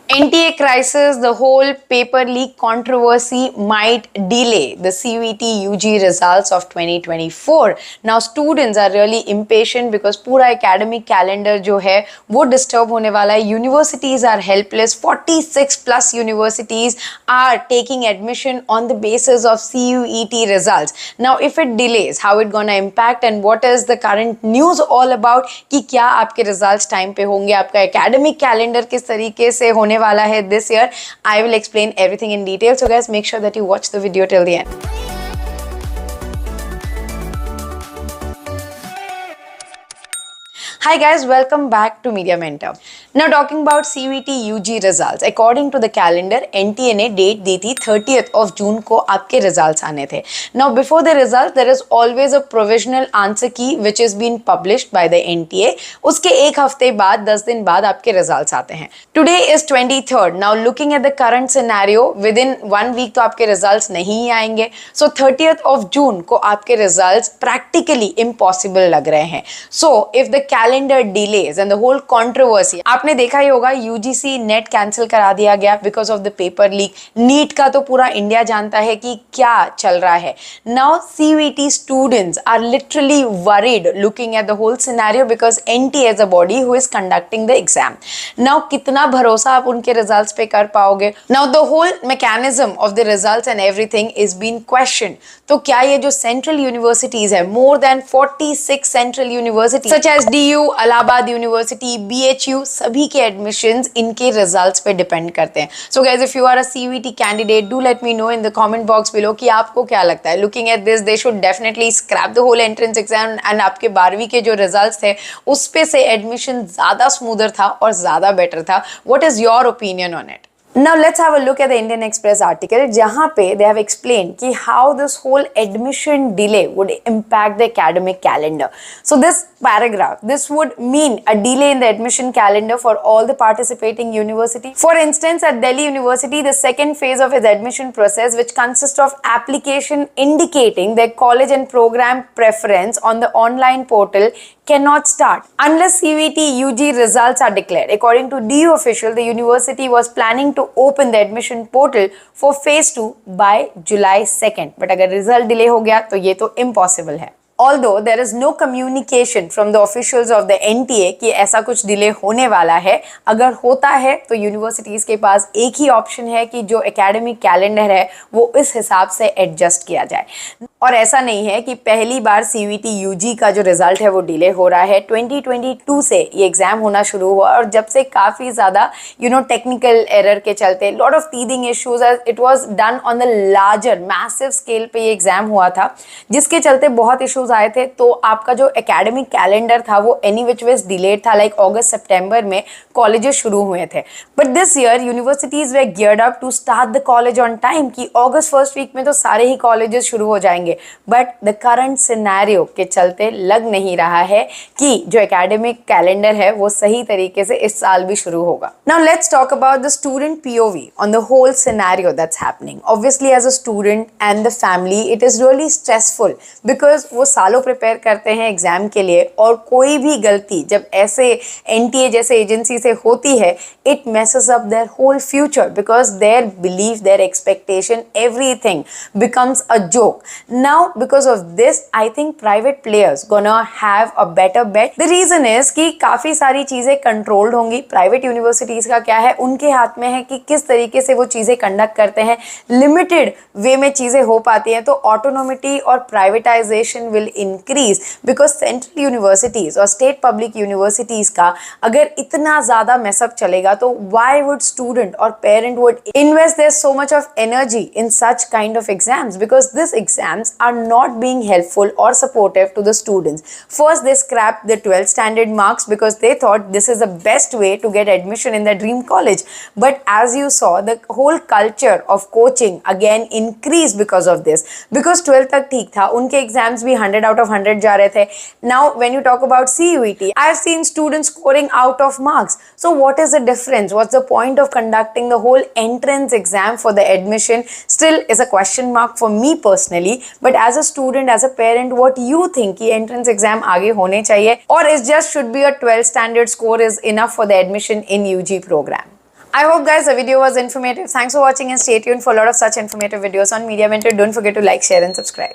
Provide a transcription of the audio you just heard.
NTA crisis, the whole paper leak controversy might delay the CVT UG results of 2024. Now students are really impatient because पूरा academic calendar जो है वो disturb होने वाला है. Universities are helpless. 46 plus universities are taking admission on the basis of CUET results. Now if it delays, how it gonna impact and what is the current news all about कि क्या आपके results time पे होंगे, आपका academic calendar किस तरीके से होने वाला है this year. I will explain everything in detail. So guys, make sure that you watch the video till the end. Hi guys, welcome back to Media Mentor. Now talking about CVT UG results. According to the calendar, NTA ने date दी थी 30th of June को आपके results आने थे. Now before the results, there is always a provisional answer key which is being published by the NTA. उसके एक हफ्ते बाद 10 दिन बाद आपके results आते हैं. Today is 23rd. Now looking at the current scenario, within 1 week तो आपके results नहीं आएंगे. So 30th of June को आपके results practically impossible लग रहे हैं. So if the calendar delays and the whole controversy, आपने देखा ही होगा यूजीसी नेट कैंसिल करा दिया गया because of the paper leak. NEET का तो पूरा इंडिया जानता है कि क्या चल रहा है. Now CVT students are literally worried looking at the whole scenario because NTA is a body who is conducting the exam. Now कितना भरोसा आप उनके रिजल्ट्स पे कर पाओगे. Now the whole mechanism of the results and everything is been question. तो क्या ये जो सेंट्रल यूनिवर्सिटीज है, more than 46 central university such as DU, Allahabad university, BHU, सभी के एडमिशंस इनके रिजल्ट्स पे डिपेंड करते हैं. So guys, if you are a CVT candidate, do let me know in the comment box below कि आपको क्या लगता है. Looking at this, they should definitely scrap the whole entrance exam and आपके 12वीं के जो रिजल्ट्स थे उस पे से एडमिशन ज्यादा स्मूदर था और ज्यादा बेटर था. What is your opinion on it? Now let's have a look at the Indian Express article जहाँ पे they have explained कि how this whole admission delay would impact the academic calendar. So this paragraph, this would mean a delay in the admission calendar for all the participating universities. For instance, at Delhi University, the second phase of its admission process, which consists of application indicating their college and program preference on the online portal, cannot start unless CVT UG results are declared. According to DU official, the university was planning to open the admission portal for phase 2 by July 2nd. But अगर result delay हो गया तो ये तो impossible है. Although there is no communication from the officials of the NTA कि ऐसा कुछ डिले होने वाला है. अगर होता है तो यूनिवर्सिटीज के पास एक ही ऑप्शन है कि जो एकेडमिक कैलेंडर है वो इस हिसाब से एडजस्ट किया जाए. और ऐसा नहीं है कि पहली बार सीवीटी यूजी का जो रिजल्ट है वो डिले हो रहा है. 2022 से ये एग्जाम होना शुरू हुआ और जब से काफ़ी ज़्यादा टेक्निकल एरर के चलते lot of teething issues, it was done on the larger massive scale पे ये एग्जाम हुआ था जिसके चलते बहुत इश्यूज आए थे. तो आपका जो एकेडमिक कैलेंडर था वो एनी विच वेज डिलेड था. लाइक अगस्त सितंबर में कॉलेजेस शुरू हुए थे. But this year universities were geared up to start the college on time कि अगस्त फर्स्ट वीक में तो सारे ही कॉलेजेस शुरू हो जाएंगे. बट द करंट सिनेरियो के चलते लग नहीं रहा है कि जो एकेडमिक कैलेंडर है वो सही तरीके से इस साल भी शुरू होगा. Now let's talk about the student POV on the whole scenario that's happening. Obviously as a student and the family it is really stressful because वो सालों प्रिपेयर करते हैं एग्जाम के लिए और कोई भी गलती जब ऐसे एनटीए जैसे एजेंसी से होती है it messes up their whole future because their belief, their expectation, everything becomes a joke. Now because of this I think private players gonna have a better bet. The reason is कि काफ़ी सारी चीज़ें controlled होंगी. Private universities का क्या है, उनके हाथ में है कि किस तरीके से वो चीज़ें कंडक्ट करते हैं. लिमिटेड वे में चीज़ें हो पाती हैं तो ऑटोनोमिटी और privatisation will increase because central universities और स्टेट पब्लिक यूनिवर्सिटीज़ का अगर इतना ज़्यादा मैसअप चलेगा तो why would student or parent would invest their so much of energy in such kind of exams because these exams are not being helpful or supportive to the students. First they scrapped the 12th standard marks because they thought this is the best way to get admission in their dream college. But as you saw the whole culture of coaching again increased because of this because 12th तक ठीक था, उनके exams भी 100 out of 100 जा रहे थे. Now when you talk about CUET, I have seen students scoring out of marks. So what is the difference? What's the point of conducting the whole entrance exam for the admission? Still is a question mark for me personally. But as a student, as a parent, what you think कि entrance exam आगे होने चाहिए or is just should be a 12th standard score is enough for the admission in UG program? I hope guys the video was informative. Thanks for watching and stay tuned for a lot of such informative videos on Media Mentor. Don't forget to like, share and subscribe.